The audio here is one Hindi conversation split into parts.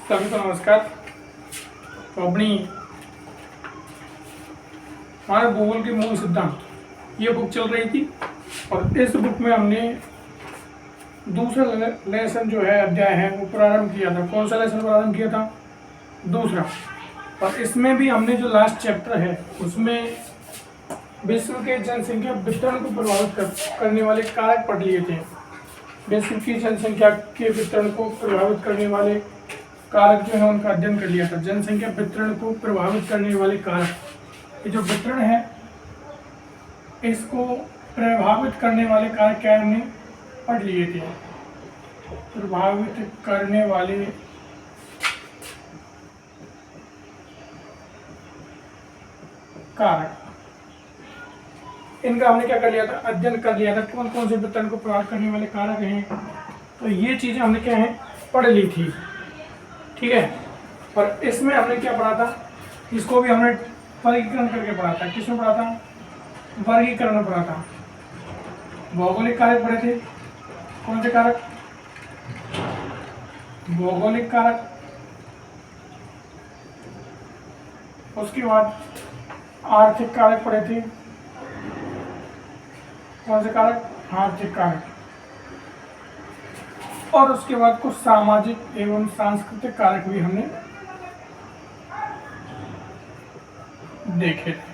सभी को नमस्कार। तो अपनी हमारे भूगोल के मूल सिद्धांत ये बुक चल रही थी और इस बुक में हमने दूसरा लेसन जो है अध्याय है वो प्रारंभ किया था। कौन सा लेसन प्रारंभ किया था? दूसरा। और इसमें भी हमने जो लास्ट चैप्टर है उसमें विश्व के जनसंख्या वितरण को प्रभावित करने वाले कारक पढ़ लिए थे। विश्व की जनसंख्या के वितरण को प्रभावित करने वाले कारक जो है उनका अध्ययन कर लिया था। जनसंख्या वितरण को प्रभावित करने वाले कारक, ये जो वितरण है इसको प्रभावित करने वाले कारक क्या हमने पढ़ लिए थे। प्रभावित करने वाले कारक, इनका हमने क्या कर लिया था? अध्ययन कर लिया था। कौन कौन से वितरण को प्रभावित करने वाले कारक हैं, तो ये चीजें हमने क्या है पढ़ ली थी। ठीक है। और इसमें हमने क्या पढ़ा था? इसको भी हमने वर्गीकरण करके पढ़ा था। किसमें पढ़ा था? वर्गीकरण में पढ़ा था। भौगोलिक कारक पढ़े थे। कौन से कारक? भौगोलिक कारक। उसके बाद आर्थिक कारक पढ़े थे। कौन से कारक? आर्थिक कारक। और उसके बाद कुछ सामाजिक एवं सांस्कृतिक कारक भी हमने देखे थे।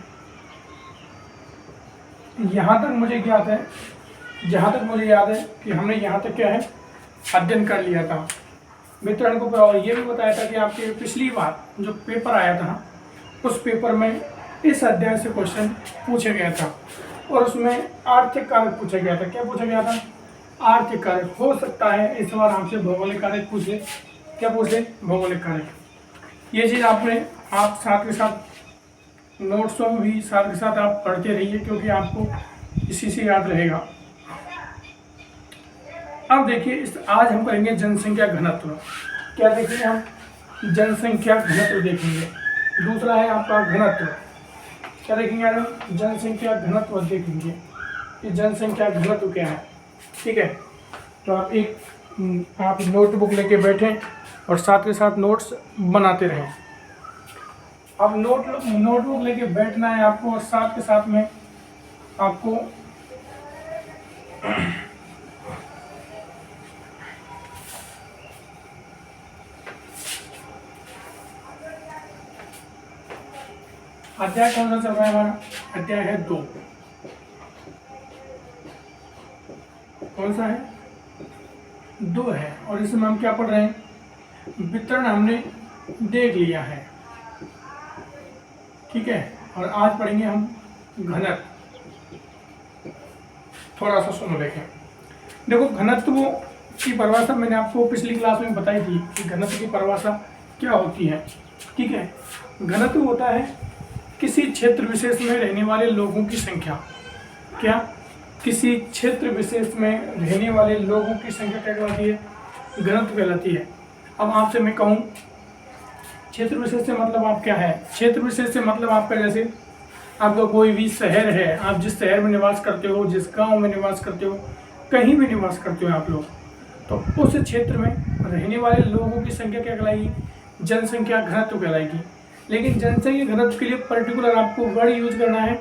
यहां तक मुझे याद है, जहां तक मुझे याद है कि हमने यहां तक क्या है अध्ययन कर लिया था वितरण को। और ये भी बताया था कि आपके पिछली बार जो पेपर आया था उस पेपर में इस अध्याय से क्वेश्चन पूछा गया था और उसमें आर्थिक कारक पूछा गया था। क्या पूछा गया था? आर्थिक कारक। हो सकता है इस बार हमसे भौगोलिक कारक पूछ ले। क्या पूछ ले? भौगोलिक कारक। ये चीज़ आप साथ के साथ नोट्स में भी साथ के साथ आप पढ़ते रहिए क्योंकि आपको इसी से याद रहेगा। अब देखिए आज हम करेंगे जनसंख्या घनत्व। क्या देखेंगे हम? जनसंख्या घनत्व देखेंगे। दूसरा है आपका घनत्व। क्या देखेंगे हम? जनसंख्या घनत्व देखेंगे कि जनसंख्या घनत्व क्या है। ठीक है। तो आप नोटबुक लेके बैठें और साथ के साथ नोट्स बनाते रहें। अब नोटबुक लेके बैठना है आपको और साथ के साथ में आपको अध्याय कौन सा चल रहा है हमारा? अध्याय है 2। कौन सा है? 2 है। और इसमें हम क्या पढ़ रहे हैं? वितरण हमने देख लिया है। ठीक है। और आज पढ़ेंगे हम घनत्व। थोड़ा सा सुनो देखें। देखो घनत्व की परिभाषा मैंने आपको पिछली क्लास में बताई थी कि घनत्व की परिभाषा क्या होती है। ठीक है। घनत्व होता है किसी क्षेत्र विशेष में रहने वाले लोगों की संख्या। क्या? किसी क्षेत्र विशेष में रहने वाले लोगों की संख्या क्या कहलाती है? घनत्व कहलाती है। अब आपसे मैं कहूँ क्षेत्र विशेष से मतलब आप क्या है? क्षेत्र विशेष से मतलब आपका जैसे आपका कोई भी शहर है, आप जिस शहर में निवास करते हो, जिस गांव में निवास करते हो, कहीं भी निवास करते हो आप लोग, तो उस क्षेत्र में रहने वाले लोगों की संख्या क्या कहलाएगी? जनसंख्या घनत्व कहलाएगी। लेकिन जनसंख्या घनत्व के लिए पर्टिकुलर आपको वर्ड यूज करना है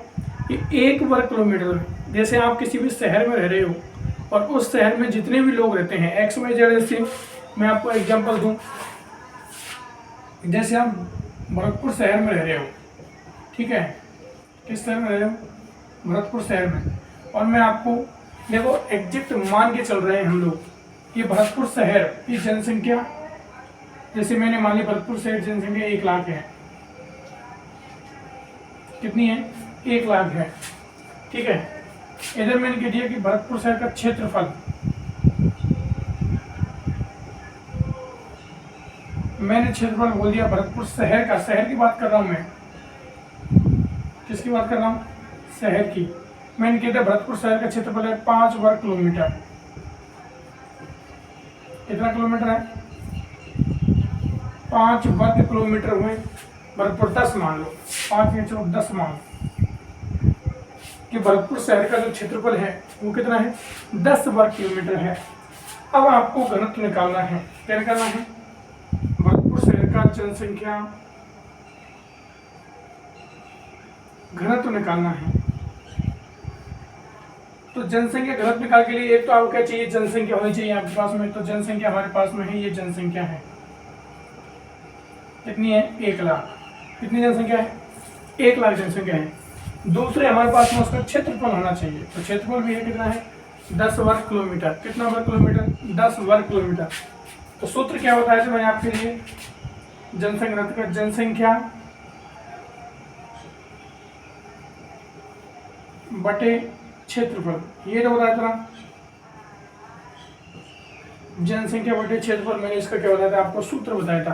कि 1 वर्ग किलोमीटर। जैसे आप किसी भी शहर में रह रहे हो और उस शहर में जितने भी लोग रहते हैं XYZ, जैसे मैं आपको एग्जांपल दूं, जैसे आप भरतपुर शहर में रह रहे हो। ठीक है। किस शहर में रह रहे हो? भरतपुर शहर में। और मैं आपको देखो एग्जैक्ट मान के चल रहे हैं हम लोग कि भरतपुर शहर की जनसंख्या, जैसे मैंने मान ली भरतपुर शहर जनसंख्या 1 लाख है। कितनी है? 1 लाख है। ठीक है। इधर मैंने कह दिया कि भरतपुर शहर का क्षेत्रफल, मैंने क्षेत्रफल बोल दिया भरतपुर शहर का। शहर की बात कर रहा हूं मैं। किसकी बात कर रहा हूं? शहर की। मैंने कह दिया भरतपुर शहर का क्षेत्रफल है 5 वर्ग किलोमीटर। कितना किलोमीटर है? 5 वर्ग किलोमीटर हुए। भरतपुर 10 मान लो, 5 या 10 मान कि भरतपुर शहर का जो क्षेत्रफल है वो कितना है? 10 वर्ग किलोमीटर है। अब आपको घनत्व निकालना है। क्या निकालना है? भरतपुर जनसंख्या घनत्व निकालना है। तो जनसंख्या घनत्व निकाल के लिए एक तो आपको क्या चाहिए, जनसंख्या होनी चाहिए आपके पास में। तो जनसंख्या हमारे पास में है, ये जनसंख्या है, कितनी है, 1 लाख। कितनी जनसंख्या है, 1 लाख जनसंख्या है। दूसरे हमारे पास में उसका क्षेत्रफल होना चाहिए। तो क्षेत्रफल भी है, कितना है, 10 वर्ग किलोमीटर। कितना वर्ग किलोमीटर, 10 वर्ग किलोमीटर। तो सूत्र क्या होता है, मैंने आपके लिए जनसंख्या का जनसंख्या बटे क्षेत्रफल, ये तो बताया था, जनसंख्या बटे क्षेत्रफल। मैंने इसका क्या बताया था आपको, सूत्र बताया था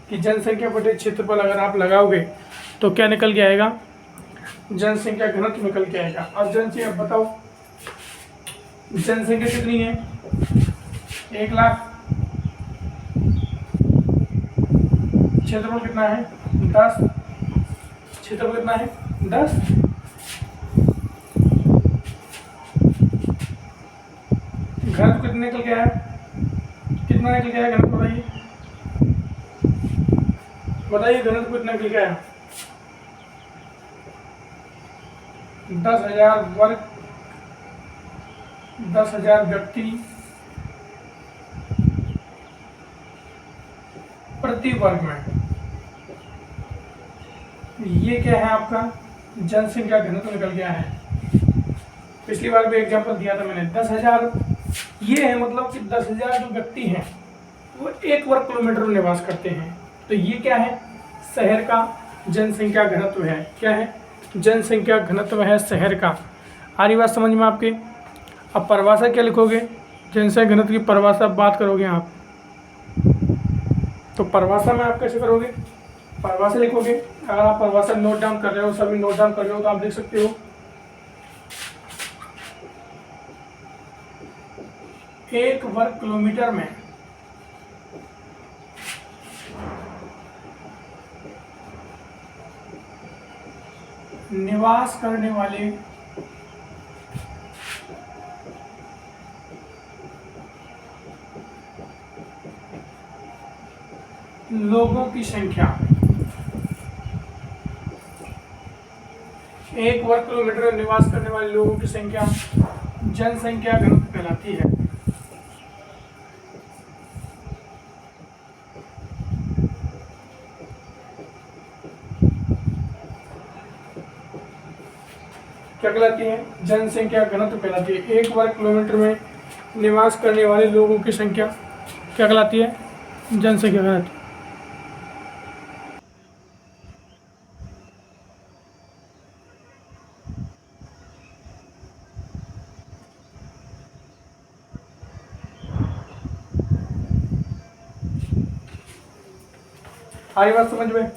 कि जनसंख्या बटे क्षेत्रफल अगर आप लगाओगे तो क्या निकल के आएगा, जनसंख्या घनत्व निकल के आएगा। अब जनसंख्या बताओ, जनसंख्या कितनी है, 1 लाख, क्षेत्रफल कितना है, 10, क्षेत्रफल कितना है, 10, घनत्व कितना निकल गया है, कितना निकल गया है घनत्व, बताइए बताइए, घनत्व कितना निकल गया है, 10,000 वर्ग, 10,000 व्यक्ति प्रति वर्ग में। ये क्या है आपका, जनसंख्या घनत्व निकल गया है। पिछली बार भी एग्जांपल दिया था मैंने, 10,000 ये है, मतलब कि 10,000 जो व्यक्ति हैं वो 1 वर्ग किलोमीटर में निवास करते हैं। तो ये क्या है, शहर का जनसंख्या घनत्व है। क्या है, जनसंख्या घनत्व है शहर का। आ रही बात समझ में आपके। अब परिभाषा क्या लिखोगे, जनसंख्या घनत्व की परिभाषा बात करोगे आप, तो परिभाषा में आप कैसे करोगे, परिभाषा लिखोगे। अगर आप परिभाषा नोट डाउन कर रहे हो, सभी नोट डाउन कर रहे हो, तो आप देख सकते हो 1 वर्ग किलोमीटर में निवास करने वाले लोगों की संख्या, 1 वर्ग किलोमीटर में निवास करने वाले लोगों की संख्या जनसंख्या घनत्व कहलाती है। क्या कहलाती है, जनसंख्या घनत्व कहलाती है। 1 वर्ग किलोमीटर में निवास करने वाले लोगों की संख्या क्या कहलाती है, जनसंख्या घनत्व। आई बात समझ में,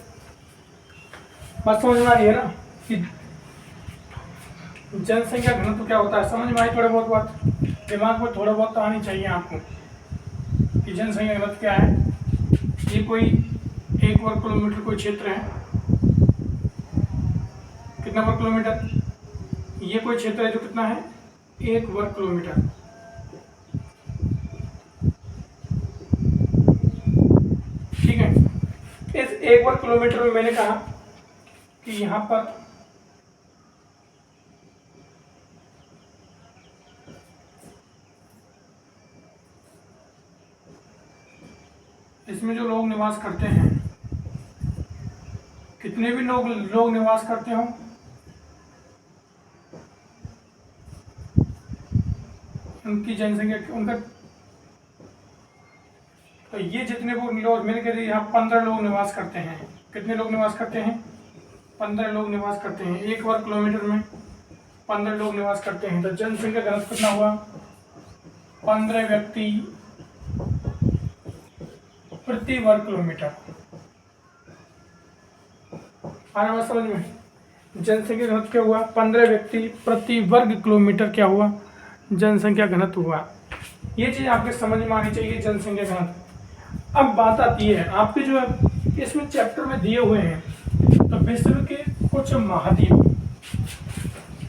बात समझ में आ रही है ना कि जनसंख्या घनत्व क्या होता है, समझ में आई थोड़ा बहुत बात, दिमाग में थोड़ा बहुत तो आनी चाहिए आपको कि जनसंख्या घनत्व क्या है। ये कोई 1 वर्ग किलोमीटर कोई क्षेत्र है, कितना वर्ग किलोमीटर, ये कोई क्षेत्र है जो कितना है, 1 वर्ग किलोमीटर। ठीक है, इस 1 वर्ग किलोमीटर में मैंने कहा कि यहाँ पर इसमें जो लोग निवास करते हैं, कितने भी लोग निवास करते हो, उनकी जनसंख्या, उनका, तो ये जितने वो लोग, मैंने कह दिया यहाँ 15 लोग निवास करते हैं। कितने लोग निवास करते हैं, 15 लोग निवास करते हैं। 1 वर्ग किलोमीटर में 15 लोग निवास करते हैं। तो जनसंख्या घनत्व कितना हुआ, 15 व्यक्ति प्रति वर्ग किलोमीटर। आ रहा बात समझ में, जनसंख्या घनत्व क्या हुआ, 15 व्यक्ति प्रति वर्ग किलोमीटर क्या हुआ, जनसंख्या घनत्व हुआ। ये चीज आपके समझ में आनी चाहिए, जनसंख्या घनत्व। अब बात आती है आपके जो इसमें चैप्टर में दिए हुए हैं, तो विश्व के कुछ महाद्वीप,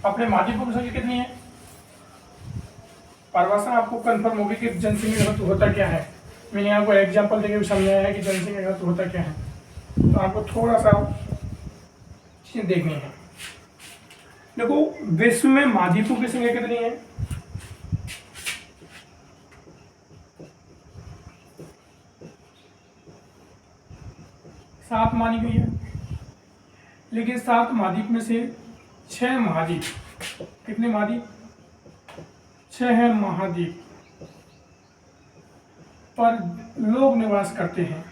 अपने महाद्वीपों की संख्या कितनी है, परिभाषा आपको कंफर्म होगी कि जनसंख्या घनत्व होता क्या है। मैंने आपको एग्जांपल देके भी समझाया है कि जनसंख्या घनत्व होता क्या है। तो आपको थोड़ा सा चीजें देखनी है। देखो विश्व में महाद्वीपों की संख्या कितनी है? सात मानी गई है, लेकिन 7 महाद्वीप में से 6 महाद्वीप, कितने महाद्वीप? 6 महाद्वीप पर लोग निवास करते हैं।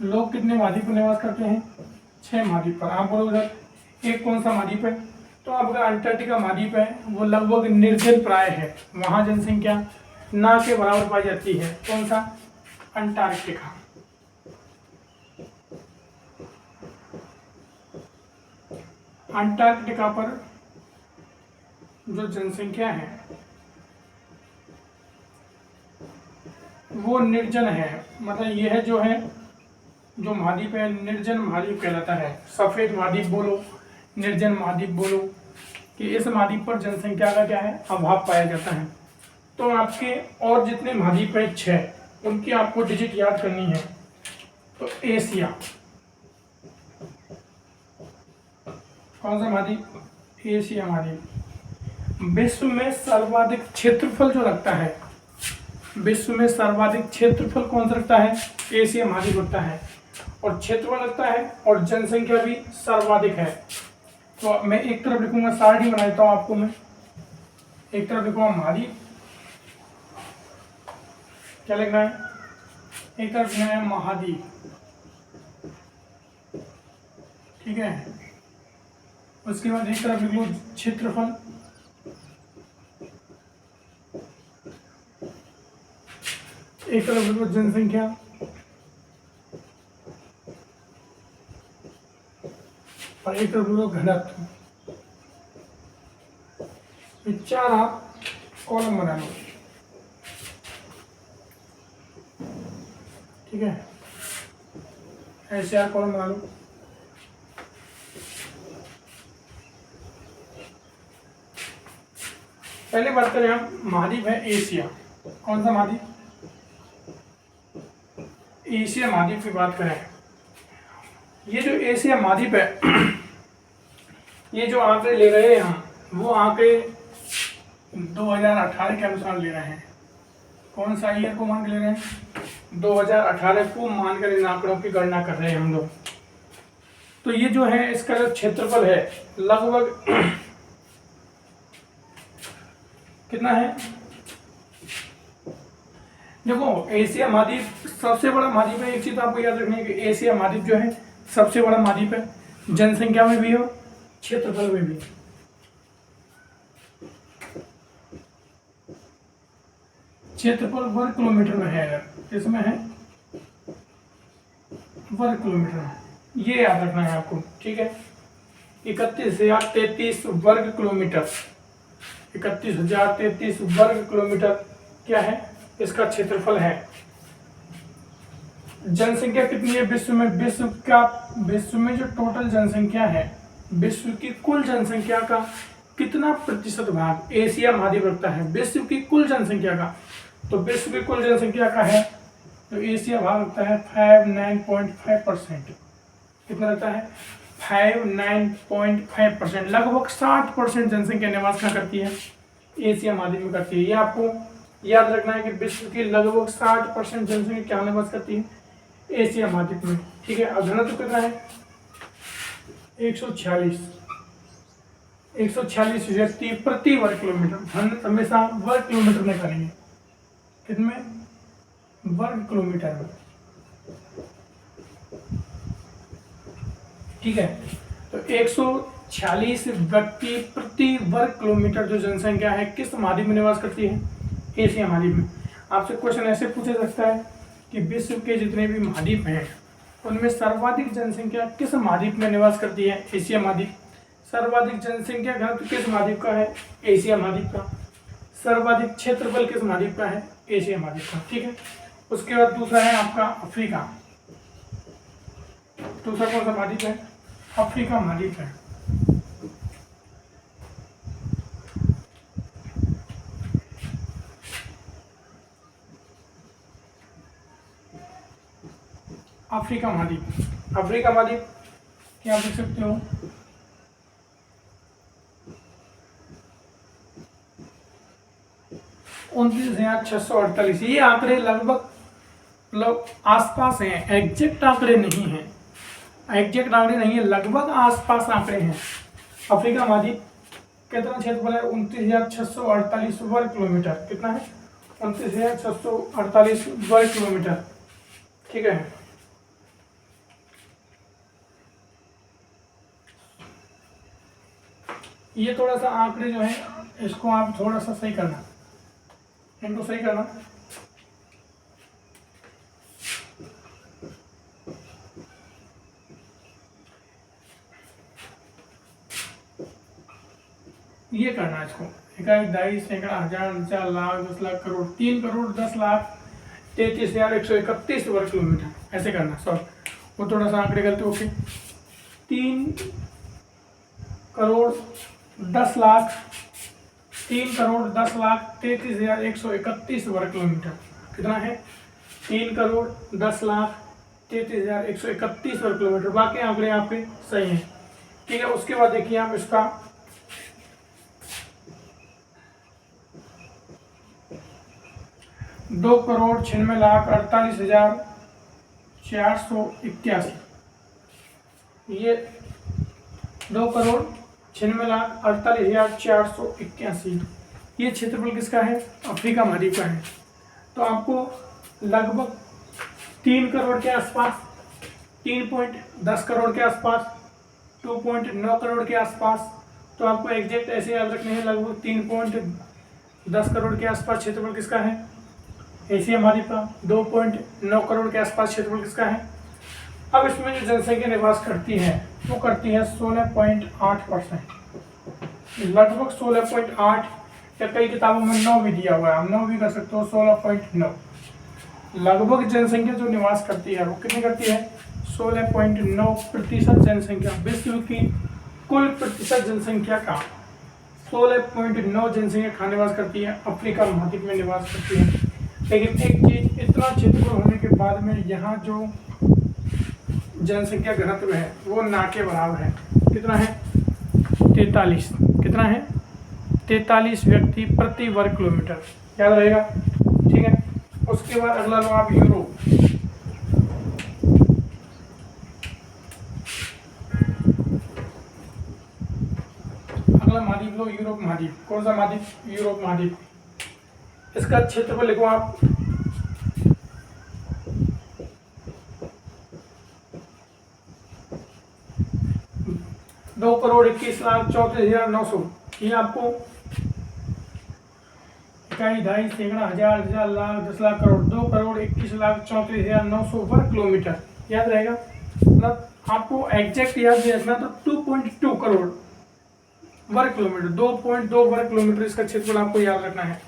लोग कितने महाद्वीप पर निवास करते हैं? 6 महाद्वीप पर। आप बोलोगे सर एक कौन सा महाद्वीप है? तो आपका अंटार्कटिका महाद्वीप है, वो लगभग निर्जन प्राय है, वहां जनसंख्या ना के बराबर पाई जाती है। कौन सा? अंटार्कटिका। अंटार्कटिका पर जो जनसंख्या है वो निर्जन है, मतलब यह जो है जो महाद्वीप है निर्जन महाद्वीप कहलाता है। सफेद महाद्वीप बोलो, निर्जन महाद्वीप बोलो, कि इस महाद्वीप पर जनसंख्या का क्या है? अभाव पाया जाता है। तो आपके और जितने महाद्वीप है 6, उनकी आपको डिजिट याद करनी है। तो एशिया, कौन सा महाद्वीप? एशिया महाद्वीप। विश्व में सर्वाधिक क्षेत्रफल जो रखता है, विश्व में सर्वाधिक क्षेत्रफल कौन सा रखता है? एशिया महाद्वीप रखता है, और क्षेत्रफल रखता है और जनसंख्या भी सर्वाधिक है। तो मैं एक तरफ लिखूंगा, 60 ही बना देता हूं आपको मैं। एक तरफ लिखूंगा महाद्वीप, क्या लिखना है? एक तरफ लिखना है महाद्वीप, ठीक है। उसके बाद एक तरफ लिख लो क्षेत्रफल, एक तरफ लिख लो जनसंख्या, और एक तरफ लिख लो घनत्व। ये 4 आप कॉलम बना लो, ठीक है। ऐसे 4 कॉलम बना लो। पहले बात करें हम, महाद्वीप है एशिया। कौन सा महाद्वीप? एशिया महाद्वीप की बात करें, ये जो एशिया महाद्वीप है, ये जो आंकड़े ले रहे हैं हम, वो आंकड़े 2018 के अनुसार ले रहे हैं। कौन सा ईयर को मान के ले रहे हैं? 2018 को मानकर इन आंकड़ों की गणना कर रहे हैं हम लोग। तो ये जो है इसका जो क्षेत्रफल है लगभग कितना है? देखो एशिया महाद्वीप सबसे बड़ा महाद्वीप है। एक चीज आपको याद रखनी है कि एशिया महाद्वीप जो है सबसे बड़ा महाद्वीप है, जनसंख्या में भी हो, क्षेत्रफल में भी। क्षेत्रफल वर्ग किलोमीटर में है, अगर इसमें है वर्ग किलोमीटर में, ये याद रखना है आपको, ठीक है। 31,033 वर्ग किलोमीटर, 31,033 वर्ग किलोमीटर क्या है? इसका क्षेत्रफल है। जनसंख्या कितनी है विश्व में? विश्व में जो टोटल जनसंख्या है, विश्व की कुल जनसंख्या का कितना प्रतिशत भाग एशिया महाद्वीप रखता है? विश्व की कुल जनसंख्या का, तो विश्व की कुल जनसंख्या का है तो एशिया भाग रखता है 59.5%। कितना रहता है? 59.5%। लगभग 60% जनसंख्या निवास कहाँ करती है? एशिया महाद्वीप में करती है। ये आपको याद रखना है कि विश्व की लगभग 60% जनसंख्या क्या निवास करती है? एशिया महाद्वीप में, ठीक है। और घनत्व कितना है? 146 व्यक्ति प्रति वर्ग किलोमीटर। घनत्व हमेशा वर्ग किलोमीटर में करेंगे, कितने? वर्ग किलोमीटर में, ठीक है। तो 146 व्यक्ति प्रति वर्ग किलोमीटर जो जनसंख्या है किस महाद्वीप में निवास करती है? एशिया महाद्वीप में। आपसे क्वेश्चन ऐसे पूछा सकता है कि विश्व के जितने भी महाद्वीप हैं उनमें सर्वाधिक जनसंख्या किस महाद्वीप में निवास करती है? एशिया महाद्वीप। सर्वाधिक जनसंख्या घनत्व किस महाद्वीप का है? एशिया महाद्वीप का। सर्वाधिक क्षेत्रफल किस महाद्वीप का है? एशिया महाद्वीप का, ठीक है। उसके बाद दूसरा है आपका अफ्रीका। दूसरा कौन सा महाद्वीप है? अफ्रीका महाद्वीप है। अफ्रीका महाद्वीप। अफ्रीका महाद्वीप क्या आप देख सकते हो 29,648। ये आंकड़े लगभग मतलब आसपास हैं, एग्जैक्ट आंकड़े नहीं हैं, एग्जैक्ट आंकड़े नहीं है, लगभग आसपास आंकड़े हैं। अफ्रीका महाद्वीप कितना क्षेत्रफल है 29,648 वर्ग किलोमीटर। कितना है 29,648 वर्ग किलोमीटर। ठीक है, ये थोड़ा सा आंकड़े जो है इसको आप थोड़ा सा सही करना, इनको सही करना। ये करना इसको, इकाई 22 सैकड़ा हजार 4 लाख 10 लाख करोड़ 3 करोड़ 10 लाख 33,131 वर्ग किलोमीटर, ऐसे करना। सॉरी वो थोड़ा सा आंकड़े गलती। ओके 3 करोड़ 10 लाख 3 करोड़ 10 लाख 33,131 वर्ग किलोमीटर। कितना है 3 करोड़ 10 लाख 33,131 वर्ग किलोमीटर। बाकी आंकड़े आपके सही हैं। ठीक है, उसके बाद देखिए आप इसका 2,96,48,481। ये 2,96,48,481 ये क्षेत्रफल किसका है अफ्रीका महाद्वीप का है। तो आपको लगभग 3 करोड़ के आसपास, 3.10 करोड़ के आसपास, 2.9 करोड़ के आसपास, तो आपको एग्जैक्ट ऐसे याद रखने हैं। लगभग 3.10 करोड़ के आसपास क्षेत्रफल किसका है एशिया महाद्वीप का। 2.9 करोड़ के आसपास क्षेत्रफल किसका है। अब इसमें जो जनसंख्या निवास करती है वो करती है 16.8%, लगभग 16.8, या कई किताबों में 9 भी दिया हुआ है, आप 9 भी कर सकते हो। 16.9 लगभग जनसंख्या जो निवास करती है वो कितनी करती है 16.9% जनसंख्या। विश्व की कुल प्रतिशत जनसंख्या का 16.9 जनसंख्या कहाँ निवास करती है अफ्रीका महाद्वीप में निवास करती है। लेकिन एक चीज, इतना क्षेत्रफल होने के बाद में यहाँ जो जनसंख्या घनत्व है वो ना के बराबर है। कितना है 43। कितना है 43 व्यक्ति प्रति वर्ग किलोमीटर, याद रहेगा। ठीक है, उसके बाद अगला लो आप यूरोप। अगला महाद्वीप लो यूरोप महाद्वीप। कौन सा महाद्वीप यूरोप महाद्वीप। इसका क्षेत्रफल लिखो आप 2,21,34,900। ये आपको इकाई 2.5 सैकड़ा हजार 1000 लाख 10 लाख करोड़ 2,21,34,900 वर्ग किलोमीटर, याद रहेगा। मतलब आपको एग्जैक्ट याद रखना तो 2.2 करोड़ वर्ग किलोमीटर, 2.2 वर्ग किलोमीटर इसका क्षेत्रफल आपको याद रखना है।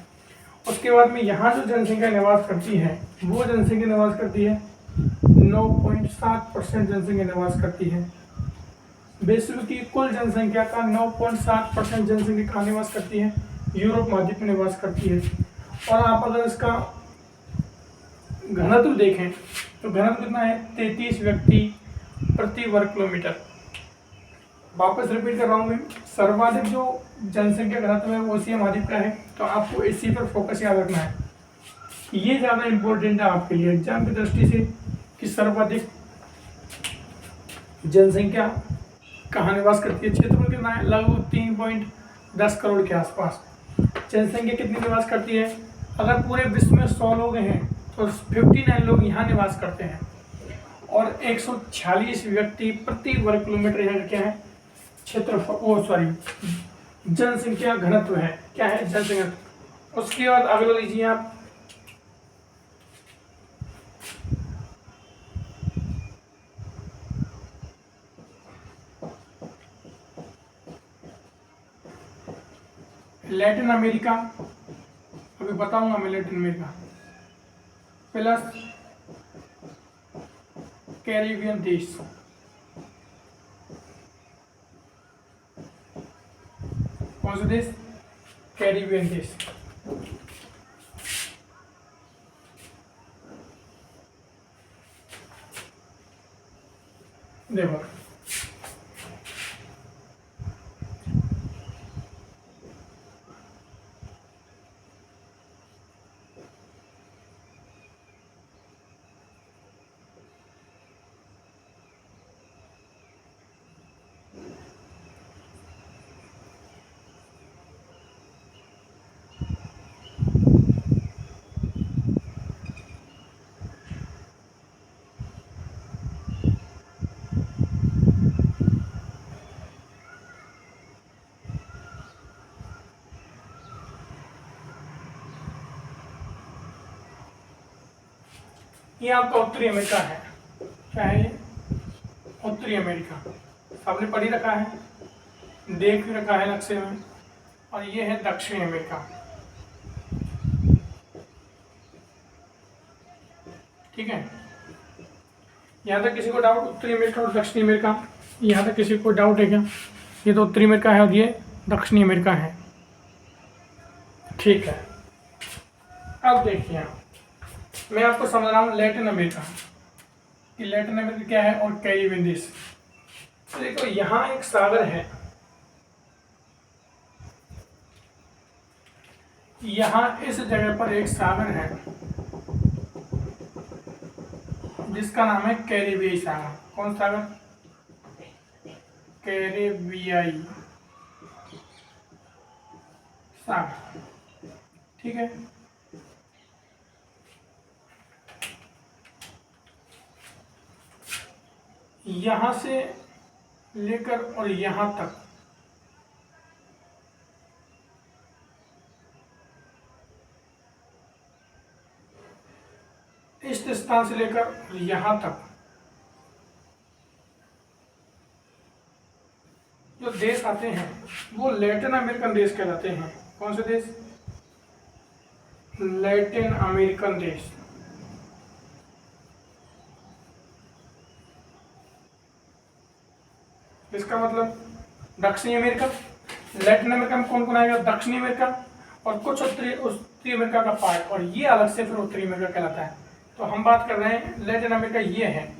उसके बाद में यहाँ जो जनसंख्या निवास करती है वो जनसंख्या निवास करती है 9.7% जनसंख्या निवास करती है। विश्व की कुल जनसंख्या का 9.7% जनसंख्या कहाँ निवास करती है यूरोप महाद्वीप में निवास करती है। और आप अगर इसका घनत्व देखें तो घनत्व कितना है 33 व्यक्ति प्रति वर्ग किलोमीटर। वापस रिपीट कर रहा हूँ मैं, सर्वाधिक जो जनसंख्या घनत्व है वो एशिया महाद्वीप का है। तो आपको इसी पर फोकस याद रखना है, ये ज़्यादा इम्पोर्टेंट है आपके लिए एग्जाम की दृष्टि से कि सर्वाधिक जनसंख्या कहाँ निवास करती है। क्षेत्रफल कितना है लगभग 3.10 करोड़ के आसपास। जनसंख्या कितनी निवास करती है, अगर पूरे विश्व में 100 लोग हैं तो 59 लोग यहाँ निवास करते हैं और 146 व्यक्ति प्रति वर्ग किलोमीटर यहाँ क्या है क्षेत्रफल जनसंख्या घनत्व है। क्या है जनसंख्या। उसके बाद अगला लीजिए आप लैटिन अमेरिका। अभी बताऊंगा मैं लैटिन अमेरिका प्लस कैरिबियन देश। कौन सा देश कैरिबियन देश। देखो ये आपका उत्तरी अमेरिका है। क्या है ये? उत्तरी अमेरिका। आपने पढ़ ही रखा है, देख भी रखा है नक्शे में। और ये है दक्षिणी अमेरिका। ठीक है, यहाँ तक किसी को डाउट? उत्तरी अमेरिका और दक्षिणी अमेरिका, यहाँ तक किसी को डाउट है क्या? ये तो उत्तरी अमेरिका है और ये दक्षिणी अमेरिका है। ठीक है, अब देखिए आप, मैं आपको समझ रहा हूँ लैटिन अमेरिका कि लैटिन अमेरिका क्या है और कैरिबियन देश। तो देखो यहाँ एक सागर है, यहाँ इस जगह पर एक सागर है जिसका नाम है कैरिबियाई सागर। कौन सागर? कैरिबियाई सागर। ठीक है, यहां से लेकर और यहां तक इस स्थान से लेकर यहां तक जो देश आते हैं वो लैटिन अमेरिकन देश कहलाते हैं। कौन से देश? लैटिन अमेरिकन देश। इसका मतलब दक्षिणी अमेरिका। लैटिन अमेरिका में कौन कौन आएगा? दक्षिणी अमेरिका और कुछ उत्तरी अमेरिका का पार्ट, और ये अलग से फिर उत्तरी अमेरिका कहलाता है। तो हम बात कर रहे हैं लैटिन अमेरिका ये है,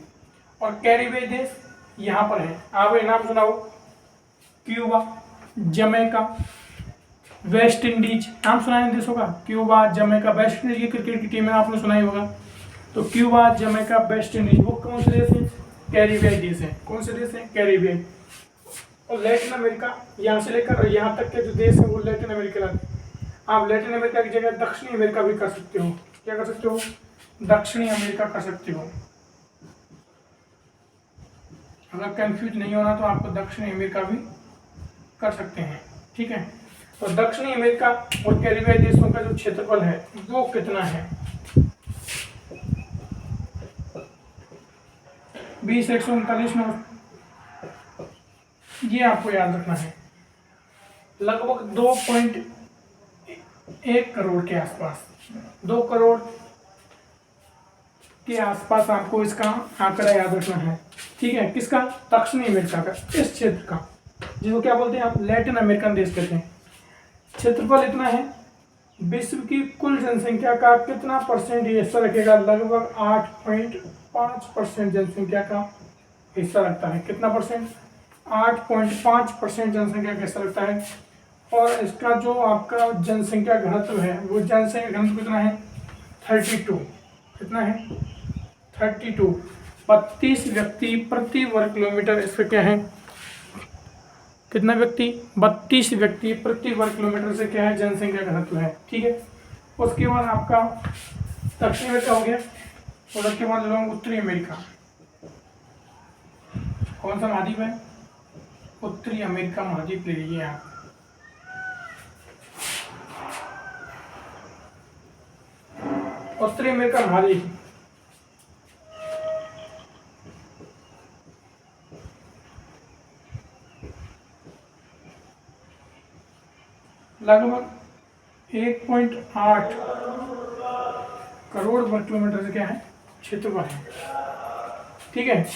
और कैरिबियाई देश यहाँ पर है। आप नाम सुनाओ? Cuba, Jamaica, West Indies. नाम सुना है इन देशों का? क्यूबा, जमैका, वेस्ट इंडीज की क्रिकेट की टीम है, आपने सुना ही होगा। तो क्यूबा, जमैका, वेस्ट इंडीज वो कौन से देश हैं? कैरिबियाई देश हैं। कौन से देश हैं? कैरिबियाई। और लैटिन अमेरिका यहाँ से लेकर और यहाँ तक के जो देश है वो लैटिन अमेरिका लाते हैं। आप लैटिन अमेरिका की जगह दक्षिणी अमेरिका भी कर सकते हो। क्या कर सकते हो? दक्षिणी अमेरिका कर सकते हो। अगर कंफ्यूज नहीं होना तो आपको दक्षिणी अमेरिका भी कर सकते हैं। ठीक है, तो दक्षिणी अमेरिका और कैरिबियाई देशों का जो क्षेत्रफल है वो कितना है? 20,139। ये आपको याद रखना है। लगभग 2.1 करोड़ के आसपास, 2 करोड़ के आसपास आपको इसका आंकड़ा याद रखना है। ठीक है, किसका? दक्षिणी अमेरिका का, इस क्षेत्र का, जिसको क्या बोलते हैं आप? लैटिन अमेरिकन देश कहते हैं। क्षेत्रफल इतना है। विश्व की कुल जनसंख्या का कितना परसेंट हिस्सा रखेगा? लगभग 8.5% जनसंख्या का हिस्सा रखता है। कितना परसेंट? 8.5% जनसंख्या का हिस्सा रखता है। और इसका जो आपका जनसंख्या घनत्व है वो जनसंख्या घनत्व कितना है? 32। कितना है? 32। 32 व्यक्ति प्रति वर्ग किलोमीटर। इसका क्या है? कितना व्यक्ति? 32 व्यक्ति प्रति वर्ग किलोमीटर से क्या है? जनसंख्या घनत्व है। ठीक है, उसके बाद आपका दक्षिण अमेरिका हो गया, और उसके बाद लोग उत्तरी अमेरिका। कौन सा महाद्वीप है? उत्तरी अमेरिका महाद्वीप ले लीजिए आप। उत्तरी अमेरिका महाद्वीप लगभग 1.8 करोड़ वर्ग किलोमीटर से क्या है? क्षेत्रफल है। ठीक है,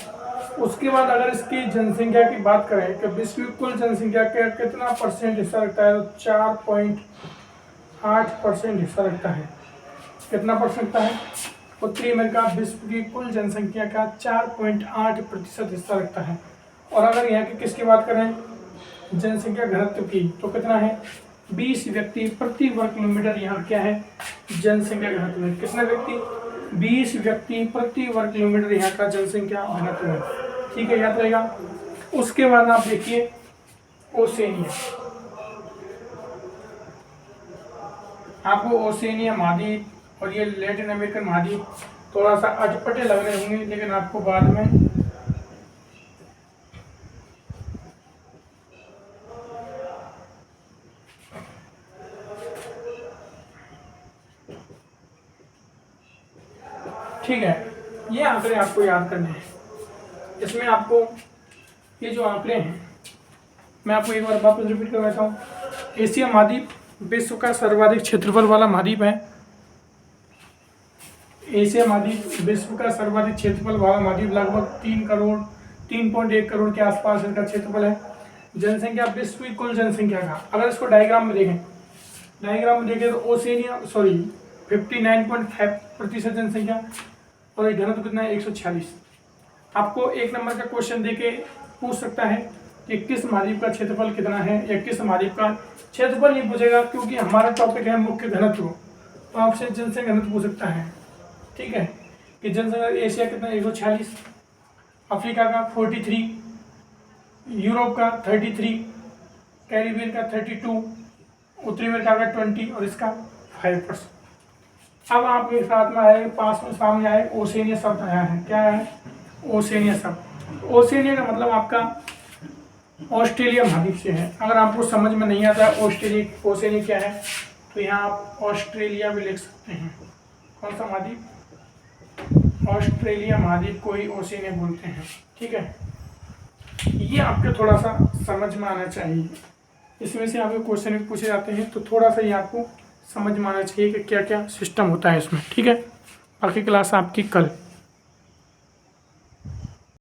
उसके बाद अगर इसकी जनसंख्या की बात करें कि विश्व की कुल जनसंख्या का कितना परसेंट हिस्सा रखता है? तो 4.8% हिस्सा रखता है। कितना परसेंट रखता है? उत्तरी अमेरिका विश्व की कुल जनसंख्या का 4.8% हिस्सा रखता है। और अगर यहाँ की किसकी बात करें, जनसंख्या घनत्व की, तो कितना है, 20 व्यक्ति प्रति वर्ग किलोमीटर यहाँ क्या है, जनसंख्या घनत्व है। कितना व्यक्ति, 20 व्यक्ति प्रति वर्ग किलोमीटर यहाँ का जनसंख्या घनत्व है। ठीक है, याद रहेगा। उसके बाद आप देखिए ओसेनिया, आपको ओसेनिया महाद्वीप और ये लैटिन अमेरिकन महाद्वीप थोड़ा सा अटपटे लग रहे होंगे, लेकिन आपको बाद में ठीक है। ये आंकड़े आपको याद करने हैं। इसमें आपको ये जो आंकड़े हैं, मैं आपको एक बार वापस रिपीट करवाता हूँ। एशिया महाद्वीप विश्व का सर्वाधिक क्षेत्रफल वाला महाद्वीप है। एशिया महाद्वीप विश्व का सर्वाधिक क्षेत्रफल वाला महाद्वीप, लगभग 3.1 करोड़ के आसपास इसका क्षेत्रफल है। जनसंख्या विश्व की कुल जनसंख्या का, अगर इसको डायग्राम में देखें तो ओसेनिया 59.5% जनसंख्या, और घनत्व कितना है, 146। आपको एक नंबर का क्वेश्चन देके पूछ सकता है कि किस महाद्वीप का क्षेत्रफल कितना है, या किस महाद्वीप का क्षेत्रफल नहीं पूछेगा, क्योंकि हमारा टॉपिक है मुख्य घनत्व, तो आपसे जनसंख्या घनत्व पूछ सकता है। ठीक है, कि जनसंख्या एशिया कितना, 146, अफ्रीका का 43, यूरोप का 33, कैरिबियन का 32, उत्तरी अमेरिका का 20 और इसका 5%। अब आपके साथ में आए, पास में सामने आए ओसेनिया शब्द आया है। क्या है, ओसेनिया शब्द। ओसेनिया का मतलब आपका ऑस्ट्रेलिया महाद्वीप से है। अगर आपको समझ में नहीं आता है ऑस्ट्रेलिया ओसेनिया क्या है, तो यहाँ आप ऑस्ट्रेलिया भी लिख सकते हैं। कौन सा महाद्वीप, ऑस्ट्रेलिया महाद्वीप को ही ओसेनिया बोलते हैं। ठीक है, ये आपके थोड़ा सा समझ में आना चाहिए। इसमें से आपके क्वेश्चन पूछे जाते हैं, तो थोड़ा सा ये आपको समझ में आना चाहिए कि क्या क्या सिस्टम होता है इसमें। ठीक है, बाकी क्लास आपकी कल।